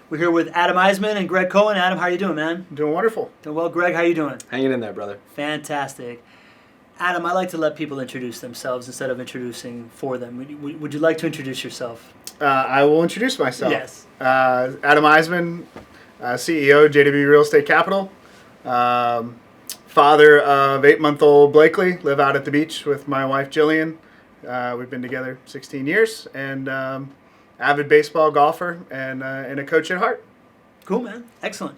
We're here with Adam Eiseman and Greg Cohen. Adam, how are you doing, man? Doing wonderful. Doing well. Greg, how are you doing? Hanging in there, brother. Fantastic. Adam, I like to let people introduce themselves instead of introducing for them. Would you like to introduce yourself? I will introduce myself. Yes. Adam Eiseman, CEO of JWB Real Estate Capital. Father of 8-month-old Blakely. Live out at the beach with my wife, Jillian. We've been together 16 years. And avid baseball golfer and a coach at heart. Cool, man. Excellent.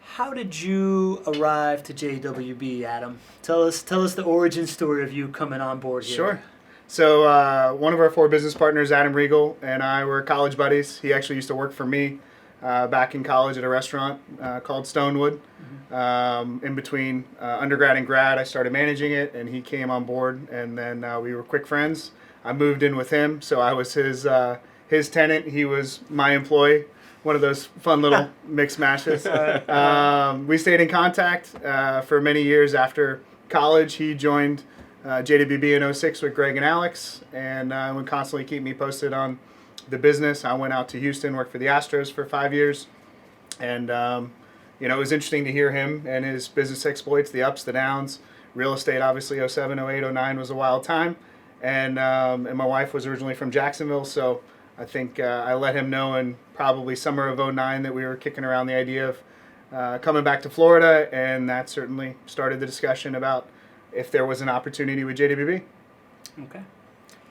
How did you arrive to JWB, Adam? Tell us the origin story of you coming on board here. Sure. So one of our 4 business partners, Adam Riegel, and I were college buddies. He actually used to work for me back in college at a restaurant called Stonewood. Mm-hmm. In between undergrad and grad, I started managing it, and he came on board, and then we were quick friends. I moved in with him, so I was his tenant. He was my employee. One of those fun little mix mashes. We stayed in contact for many years after college. He joined JWB in 2006 with Greg and Alex, and would constantly keep me posted on the business. I went out to Houston, worked for the Astros for 5 years, and it was interesting to hear him and his business exploits, the ups, the downs. Real estate, obviously, 2007, 2008, 2009 was a wild time, and my wife was originally from Jacksonville, so I think I let him know in probably summer of 2009 that we were kicking around the idea of coming back to Florida, and that certainly started the discussion about if there was an opportunity with JWB. Okay.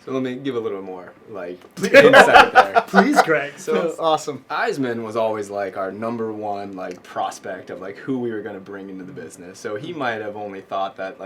So let me give a little more insight there. Please, Greg. So awesome. Eisman was always like our number one prospect of who we were going to bring into the business. So he might have only thought that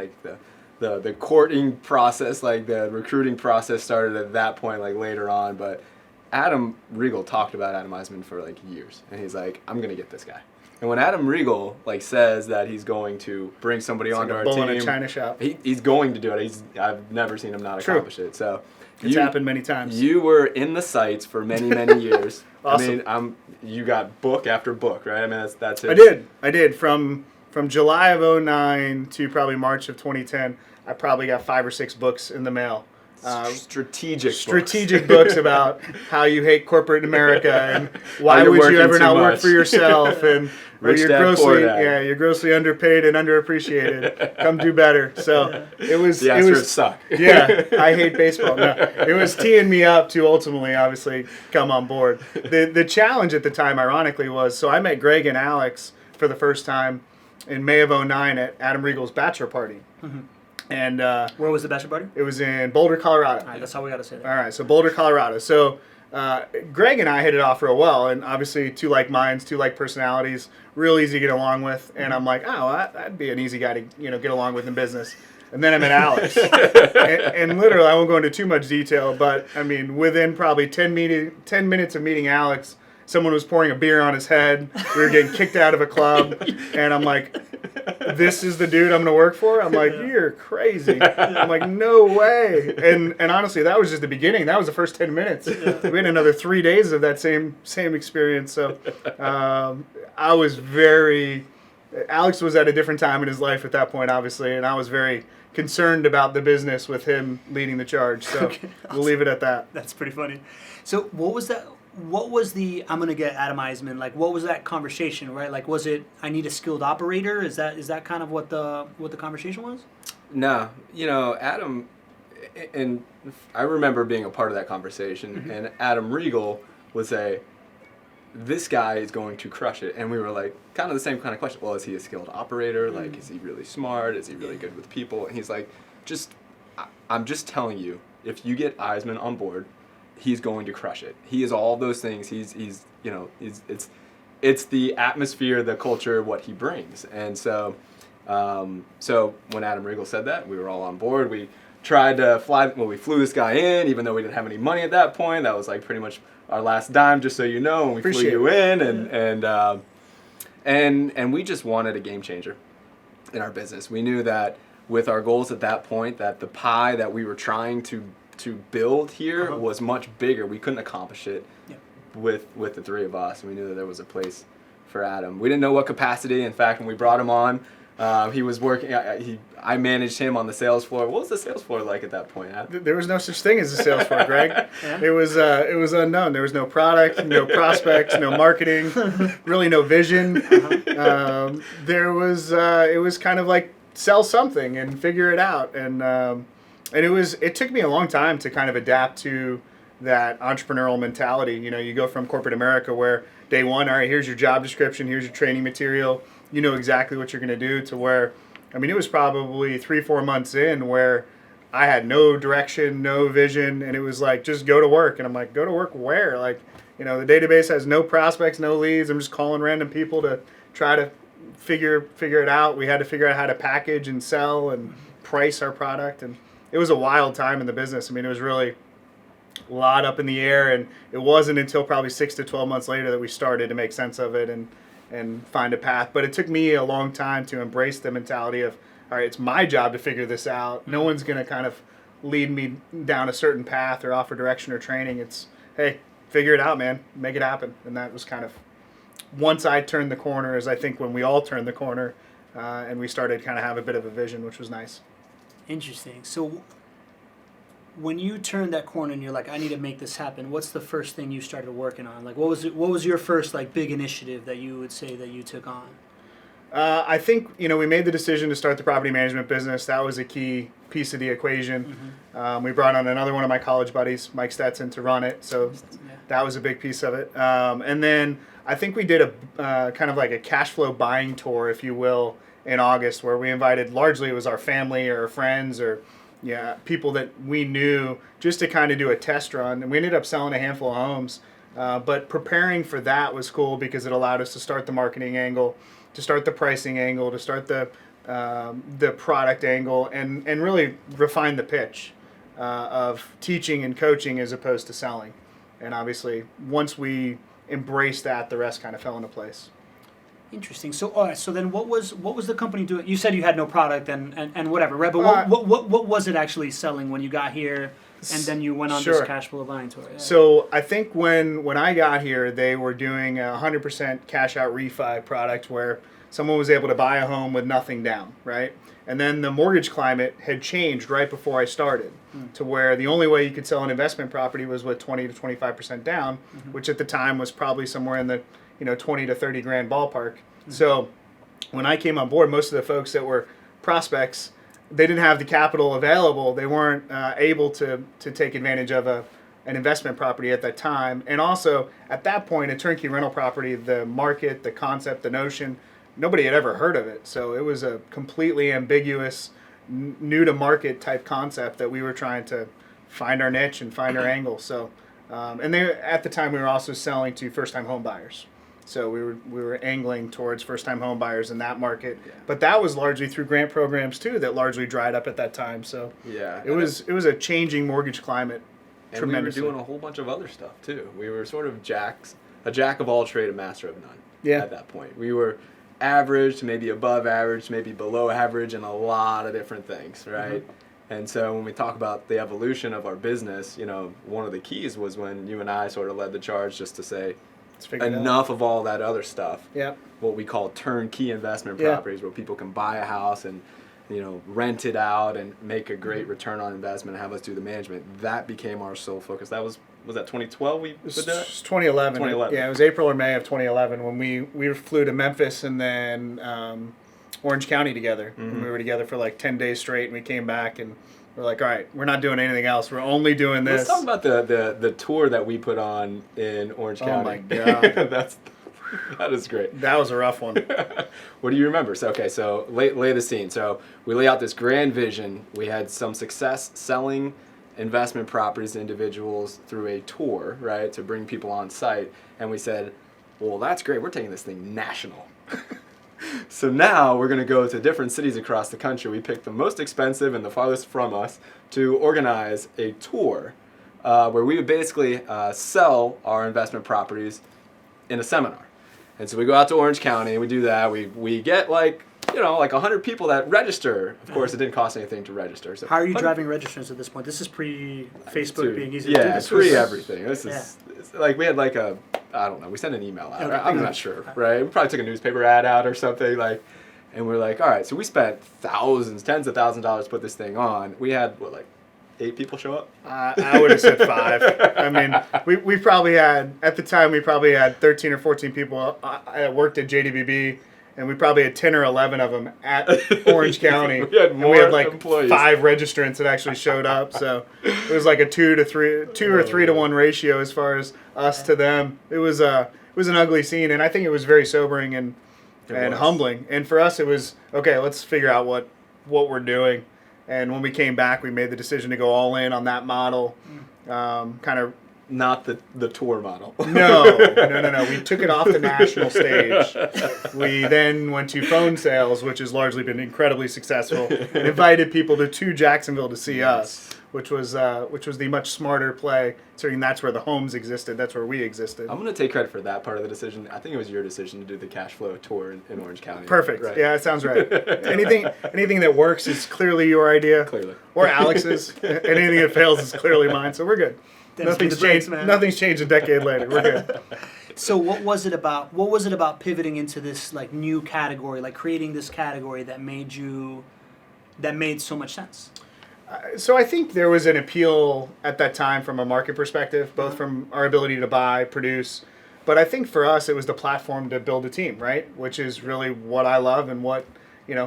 the courting process, the recruiting process started at that point later on, but Adam Riegel talked about Adam Eisman for years, and he's like, I'm going to get this guy. And when Adam Riegel says that he's going to bring somebody onto our bull team, in a china shop. He's going to do it. I've never seen him not accomplish it. So it's happened many times. You were in the sites for many, many years. Awesome. I mean, you got book after book, right? I mean, that's it. I did. From July of 2009 to probably March of 2010, I probably got 5 or 6 books in the mail. Strategic books about how you hate corporate America and why would you ever not work for yourself and you're grossly underpaid and underappreciated. Come do better. So it was suck. Yeah, I hate baseball. No, it was teeing me up to ultimately, obviously, come on board. The challenge at the time, ironically, was I met Greg and Alex for the first time in May of 2009 at Adam Riegel's bachelor party. Mm-hmm. And where was the bachelor party? It was in Boulder, Colorado. All right, that's all we got to say there. All right, so Boulder, Colorado. So Greg and I hit it off real well, and obviously 2 like minds, 2 like personalities, real easy to get along with. And I'm like, that'd be an easy guy to get along with in business. And then I met Alex, and literally, I won't go into too much detail, but I mean, within probably 10 minutes of meeting Alex, someone was pouring a beer on his head. We were getting kicked out of a club, and I'm like, this is the dude I'm going to work for? I'm like, you're crazy. I'm like, no way. And honestly, that was just the beginning. That was the first 10 minutes. We had another 3 days of that same experience. So I was Alex was at a different time in his life at that point, obviously, and I was very concerned about the business with him leading the charge. So okay, awesome. We'll leave it at that. That's pretty funny. So what was that? What was the I'm gonna get Adam Eisman? What was that conversation? Right? Was it I need a skilled operator? Is that kind of what the conversation was? No, Adam, and I remember being a part of that conversation. Mm-hmm. And Adam Riegel would say, "This guy is going to crush it," and we were kind of the same kind of question. Well, is he a skilled operator? Mm-hmm. Is he really smart? Is he really good with people? And he's like, I'm just telling you, if you get Eisman on board, he's going to crush it. He is all those things. It's the atmosphere, the culture, what he brings. And so when Adam Riegel said that, we were all on board. We tried to we flew this guy in, even though we didn't have any money at that point. That was pretty much our last dime, just so you know, and we flew you in, and we just wanted a game changer in our business. We knew that with our goals at that point, that the pie that we were trying to build here was much bigger. We couldn't accomplish it with the 3 of us. We knew that there was a place for Adam. We didn't know what capacity. In fact, when we brought him on, He was working. I managed him on the sales floor. What was the sales floor like at that point? There was no such thing as a sales floor, Greg. Yeah. It was unknown. There was no product, no prospects, no marketing, really no vision. It was kind of like sell something and figure it out, and it took me a long time to kind of adapt to that entrepreneurial mentality. You know, you go from corporate America where day one, all right, here's your job description, here's your training material, you know exactly what you're going to do, to where, I mean, it was probably 3-4 months in where I had no direction, no vision, and it was like, just go to work. And I'm like, go to work where? Like, you know, the database has no prospects, no leads. I'm just calling random people to try to figure it out. We had to figure out how to package and sell and price our product. And it was a wild time in the business. I mean, it was really a lot up in the air, and it wasn't until probably 6 to 12 months later that we started to make sense of it and find a path. But it took me a long time to embrace the mentality of, all right, it's my job to figure this out. No one's going to kind of lead me down a certain path or offer direction or training. It's, hey, figure it out, man. Make it happen. And that was kind of, once I turned the corner, as I think when we all turned the corner, and we started kind of have a bit of a vision, which was nice. Interesting. So when you turned that corner and you're like, I need to make this happen, what's the first thing you started working on? Like, what was your first like big initiative that you would say that you took on? I think, you know, we made the decision to start the property management business. That was a key piece of the equation. We brought on another one of my college buddies, Mike Stetson, to run it. So that was a big piece of it. And then I think we did a kind of like a cash flow buying tour, if you will, in August, where we invited, largely it was our family or friends or people that we knew, just to kind of do a test run. And we ended up selling a handful of homes. But preparing for that was cool because it allowed us to start the marketing angle, to start the pricing angle, to start the product angle, and really refine the pitch of teaching and coaching as opposed to selling. And obviously, once we embraced that, the rest kind of fell into place. Interesting. So, all right. So then, what was the company doing? You said you had no product and whatever, right? But what was it actually selling when you got here, and then you went on this cash flow buying tour? Yeah. So I think when I got here, they were doing a 100% cash out refi product where someone was able to buy a home with nothing down, right? And then the mortgage climate had changed right before I started, to where the only way you could sell an investment property was with 20 to 25% down, which at the time was probably somewhere in the 20 to 30 grand ballpark. So when I came on board, most of the folks that were prospects, they didn't have the capital available. They weren't able to take advantage of an investment property at that time. And also at that point, a turnkey rental property, the market, the concept, the notion, nobody had ever heard of it. So it was a completely ambiguous, new to market type concept that we were trying to find our niche and find our angle. So, and at the time we were also selling to first time home buyers. So we were angling towards first time home buyers in that market. Yeah. But that was largely through grant programs too that largely dried up at that time. So it was a changing mortgage climate. And we were doing a whole bunch of other stuff too. We were sort of a jack of all trade, a master of none. At that point. We were average to maybe above average, maybe below average in a lot of different things, right? And so when we talk about the evolution of our business, one of the keys was when you and I sort of led the charge just to say, enough of all that other stuff. What we call turnkey investment properties, where people can buy a house and rent it out and make a great return on investment and have us do the management. That became our sole focus. Was that 2012 we did that? It was 2011. 2011. Yeah, it was April or May of 2011 when we flew to Memphis and then Orange County together. And we were together for like 10 days straight, and we came back and we're like, all right, we're not doing anything else. We're only doing this. Let's talk about the tour that we put on in Orange County. Oh my God. That is great. That was a rough one. What do you remember? So lay the scene. So we lay out this grand vision. We had some success selling investment properties to individuals through a tour, right, to bring people on site. And we said, well, that's great. We're taking this thing national. So now we're going to go to different cities across the country. We picked the most expensive and the farthest from us to organize a tour where we would basically sell our investment properties in a seminar. And so we go out to Orange County and we do that. We get like 100 people that register. Of course, it didn't cost anything to register. So how are you driving registrants at this point? This is pre-Facebook being easy to do. Yeah, it's pre-everything. This is like we had like I don't know, we sent an email out. I'm not sure, right? We probably took a newspaper ad out or something, And we're like, all right, so we spent thousands, tens of thousands of dollars to put this thing on. We had, what, like 8 people show up? I would have said 5. I mean, we probably had, at the time, we probably had 13 or 14 people that worked at JWB, and we probably had 10 or 11 of them at Orange County. We had more and we had like employees. 5 registrants that actually showed up. So it was like a 2 or 3 to 1 ratio as far as us to them. It was an ugly scene, and I think it was very sobering and humbling. And for us, it was, okay, let's figure out what we're doing. And when we came back, we made the decision to go all in on that model. Kind of Not the tour model. No. We took it off the national stage. We then went to phone sales, which has largely been incredibly successful, and invited people to Jacksonville to see us, which was the much smarter play, considering that's where the homes existed. That's where we existed. I'm going to take credit for that part of the decision. I think it was your decision to do the cash flow tour in Orange County. Perfect. Right. Yeah, that sounds right. Anything that works is clearly your idea. Clearly. Or Alex's. And anything that fails is clearly mine. So we're good. Nothing's changed. Nothing's changed a decade later. We're good. So what was it about pivoting into this like new category, like creating this category that made so much sense? So I think there was an appeal at that time from a market perspective, both from our ability to buy, produce, but I think for us it was the platform to build a team, right? Which is really what I love and what,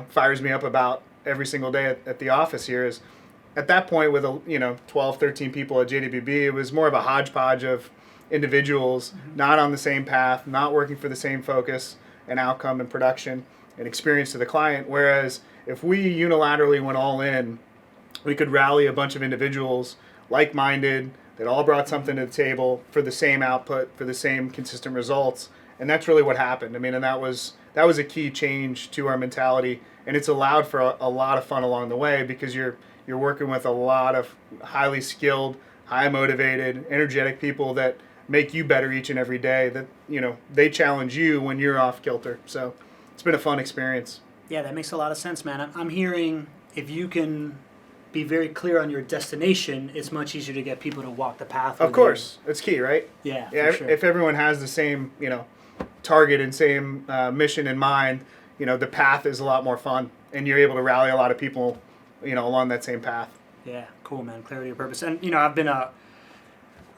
fires me up about every single day at the office here is at that point with 12, 13 people at JWB, it was more of a hodgepodge of individuals not on the same path, not working for the same focus and outcome and production and experience to the client. Whereas if we unilaterally went all in, we could rally a bunch of individuals like-minded that all brought something to the table for the same output, for the same consistent results. And that's really what happened. I mean, and that was a key change to our mentality. And it's allowed for a lot of fun along the way because you're working with a lot of highly skilled, high motivated, energetic people that make you better each and every day, that, they challenge you when you're off kilter. So it's been a fun experience. Yeah, that makes a lot of sense, man. I'm hearing if you can be very clear on your destination, it's much easier to get people to walk the path. Of course. It's key, right? Yeah, for sure. If everyone has the same, target and same mission in mind, the path is a lot more fun and you're able to rally a lot of people along that same path. Yeah, cool, man. Clarity of purpose. And,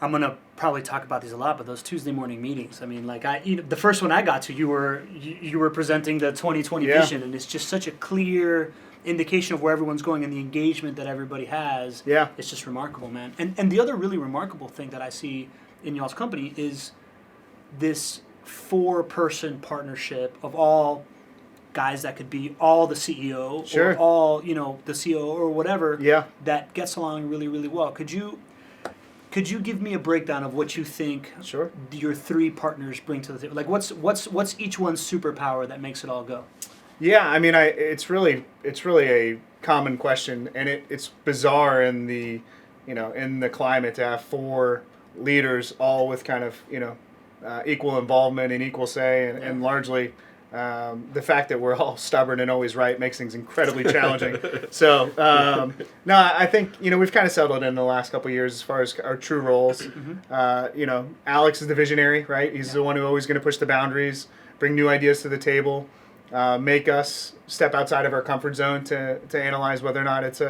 I'm going to probably talk about these a lot, but those Tuesday morning meetings, I mean, like the first one I got to, you were presenting the 2020 vision, and it's just such a clear indication of where everyone's going and the engagement that everybody has. Yeah. It's just remarkable, man. And the other really remarkable thing that I see in y'all's company is this 4-person partnership of all guys that could be all the CEO Sure. or all, the COO or whatever. Yeah. That gets along really, really well. Could you give me a breakdown of what you think Sure. your 3 partners bring to the table? Like what's each one's superpower that makes it all go? Yeah, I mean, it's really a common question, and it's bizarre in the climate to have 4 leaders all with kind of equal involvement and equal say, and largely the fact that we're all stubborn and always right makes things incredibly challenging. So no, I think we've kind of settled in the last couple of years as far as our true roles. Alex is the visionary, right? He's the one who always going to push the boundaries, bring new ideas to the table. Make us step outside of our comfort zone to analyze whether or not it's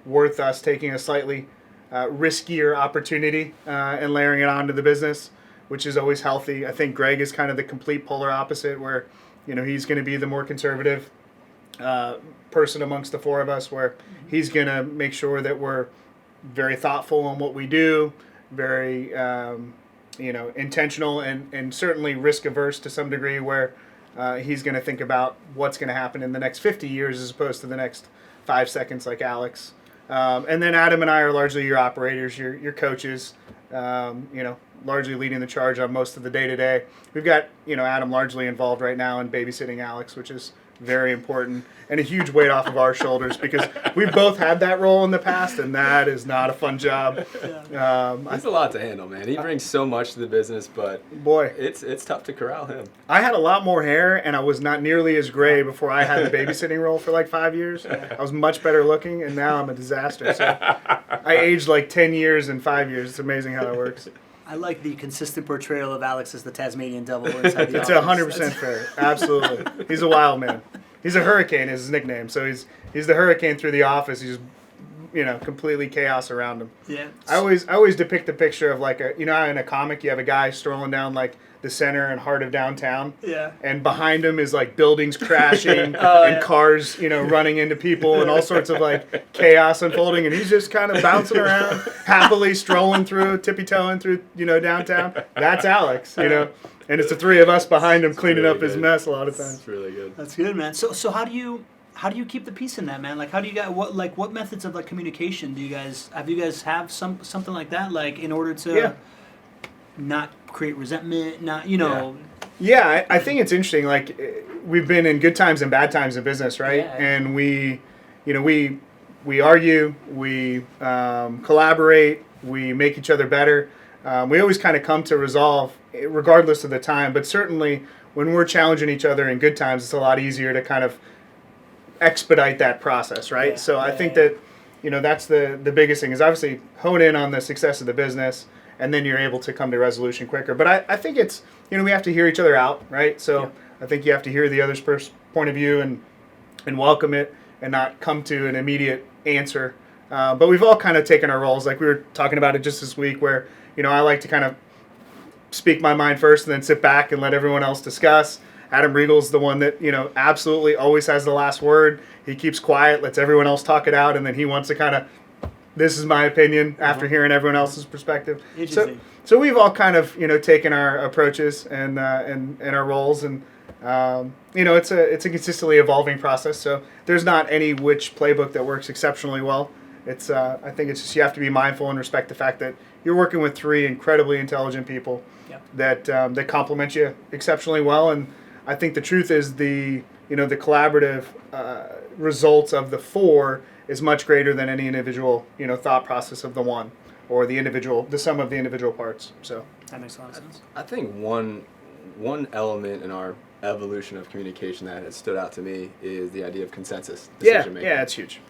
worth us taking a slightly riskier opportunity and layering it onto the business, which is always healthy. I think Greg is kind of the complete polar opposite, where he's going to be the more conservative person amongst the 4 of us, where he's going to make sure that we're very thoughtful on what we do, very intentional, and certainly risk averse to some degree, where he's going to think about what's going to happen in the next 50 years as opposed to the next 5 seconds like Alex. And then Adam and I are largely your operators, your coaches, largely leading the charge on most of the day-to-day. We've got, Adam largely involved right now in babysitting Alex, which is very important, and a huge weight off of our shoulders because we've both had that role in the past, and that is not a fun job. It's a lot to handle, man. He brings so much to the business, but boy, it's tough to corral him. I had a lot more hair, and I was not nearly as gray before I had the babysitting role for like 5 years. I was much better looking, and now I'm a disaster. So I aged like 10 years in 5 years. It's amazing how that works. I like the consistent portrayal of Alex as the Tasmanian devil inside the It's office. 100% fair. Absolutely. He's a wild man. He's a hurricane is his nickname. So he's the hurricane through the office. He's completely chaos around him. Yeah. I always depict the picture of like how in a comic you have a guy strolling down like the center and heart of downtown. Yeah. And behind him is like buildings crashing and cars, running into people and all sorts of like chaos unfolding. And he's just kind of bouncing around, happily strolling through, tippy-toeing through, downtown. That's Alex, And it's the three of us behind him cleaning up his mess a lot of times. That's really good. That's good, man. So how do you keep the peace in that, man? Like, how do you guys what methods of like communication do you guys have something like that, like in order to not create resentment, not Yeah, I think it's interesting. Like we've been in good times and bad times in business, right? Yeah. And we argue, we collaborate, we make each other better. We always kind of come to resolve, regardless of the time. But certainly, when we're challenging each other in good times, it's a lot easier to kind of expedite that process, right? Yeah. So I think that that's the biggest thing is obviously hone in on the success of the business, and then you're able to come to resolution quicker. But I think it's we have to hear each other out, right? So I think you have to hear the other's point of view and welcome it, and not come to an immediate answer. But we've all kind of taken our roles, like we were talking about it just this week, where I like to kind of speak my mind first and then sit back and let everyone else discuss. Adam Riegel's the one that, absolutely always has the last word. He keeps quiet, lets everyone else talk it out, and then he wants to kind of, this is my opinion after hearing everyone else's perspective. So we've all kind of, taken our approaches and our roles, and it's a consistently evolving process. So there's not any which playbook that works exceptionally well. It's I think it's just you have to be mindful and respect the fact that you're working with three incredibly intelligent people that complement you exceptionally well. And I think the truth is the collaborative results of the four is much greater than any individual thought process of the one or the sum of the individual parts. So that makes a lot of sense. I think one element in our evolution of communication that has stood out to me is the idea of consensus decision making. Yeah, it's huge.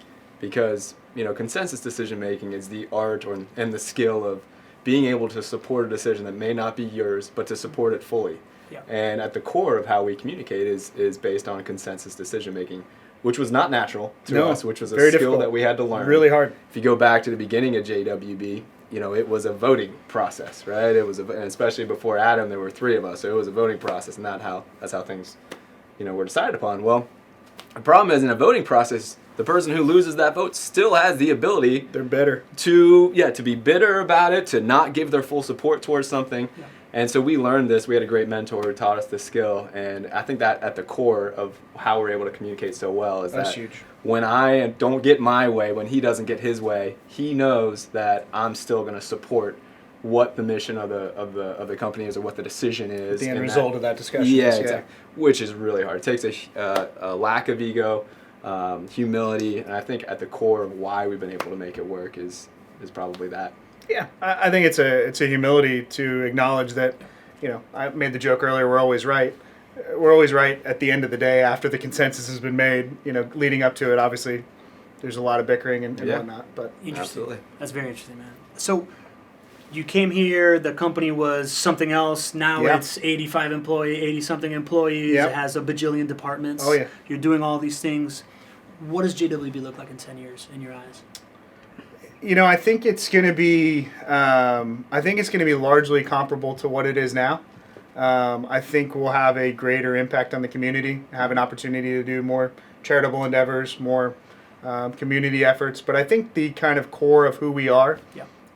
Because consensus decision making is the art and the skill of being able to support a decision that may not be yours, but to support it fully. Yeah. And at the core of how we communicate is based on consensus decision making, which was not natural to us, which was a skill difficult. that we had to learn. Really hard. If you go back to the beginning of JWB, it was a voting process, right? It was, and especially before Adam, there were three of us, so it was a voting process, and that's how things, were decided upon. Well, the problem is in a voting process, the person who loses that vote still has the ability. They're bitter. To be bitter about it, to not give their full support towards something. Yeah. And so we learned this. We had a great mentor who taught us this skill. And I think that at the core of how we're able to communicate so well is that's that huge. When I don't get my way, when he doesn't get his way, he knows that I'm still going to support what the mission of the company is or what the decision is. The end result of that discussion. Yeah, exactly. Which is really hard. It takes a lack of ego, humility, and I think at the core of why we've been able to make it work is probably that. Yeah, I think it's a humility to acknowledge that, I made the joke earlier, we're always right. We're always right at the end of the day after the consensus has been made. Leading up to it, obviously, there's a lot of bickering and whatnot. But interesting. Absolutely. That's very interesting, man. So you came here, the company was something else. Now it's 80-something employees. It has a bajillion departments. Oh, yeah. You're doing all these things. What does JWB look like in 10 years in your eyes? I think it's going to be. I think it's going to be largely comparable to what it is now. I think we'll have a greater impact on the community. Have an opportunity to do more charitable endeavors, more community efforts. But I think the kind of core of who we are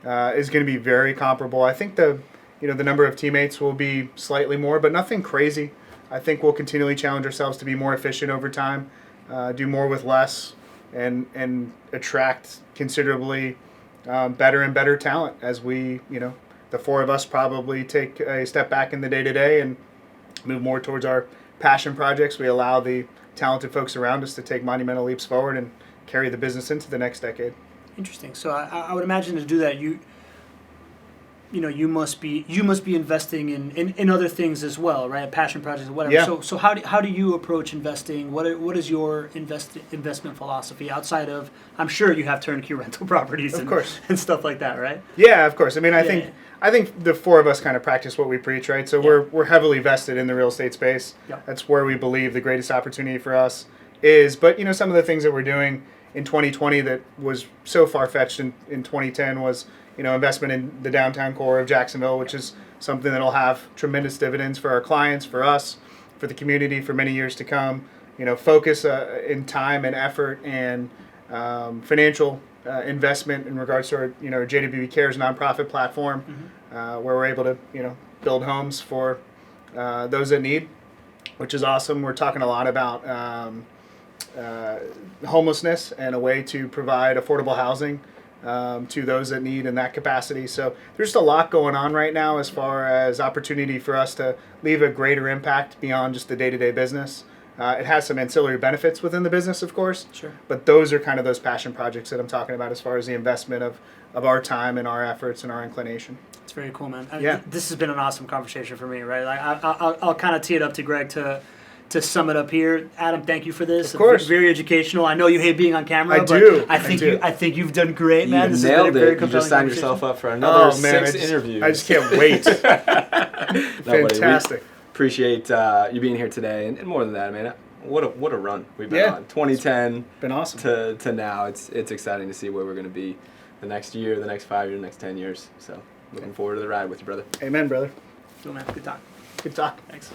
is going to be very comparable. I think the number of teammates will be slightly more, but nothing crazy. I think we'll continually challenge ourselves to be more efficient over time, do more with less, and attract considerably better and better talent as we, the four of us probably take a step back in the day-to-day and move more towards our passion projects. We allow the talented folks around us to take monumental leaps forward and carry the business into the next decade. Interesting. So I would imagine to do that, you must be investing in other things as well, right? Passion projects or whatever. Yeah. So how do you approach investing? What is your investment philosophy outside of? I'm sure you have turnkey rental properties, of course, and stuff like that, right? Yeah, of course. I mean, I think the four of us kind of practice what we preach, right? So we're heavily vested in the real estate space. Yeah. That's where we believe the greatest opportunity for us is. But some of the things that we're doing in 2020 that was so far-fetched in 2010 was investment in the downtown core of Jacksonville, which is something that'll have tremendous dividends for our clients, for us, for the community for many years to come. Focus in time and effort and financial investment in regards to our JWB Cares nonprofit platform, where we're able to build homes for those that need, which is awesome. We're talking a lot about homelessness and a way to provide affordable housing to those that need in that capacity. So there's just a lot going on right now as far as opportunity for us to leave a greater impact beyond just the day-to-day business. It has some ancillary benefits within the business, of course. Sure. But those are kind of those passion projects that I'm talking about as far as the investment of our time and our efforts and our inclination. It's very cool, man. Yeah. This has been an awesome conversation for me, right? Like I'll kind of tee it up to Greg to sum it up here. Adam, thank you for this. Of course. Very educational. I know you hate being on camera, I do. I think you've done great, man. You This nailed has been a very it. You just compelling signed yourself conversation. up for another six I interviews. just can't wait. No, buddy, Fantastic. we appreciate you being here today, and more than that, man. What a run we've been Yeah. on. 2010 Been awesome. to now. It's exciting to see where we're going to be the next year, the next 5 years, the next 10 years. So looking forward to the ride with you, brother. Amen, brother. Cool, man. Good talk. Good talk. Thanks.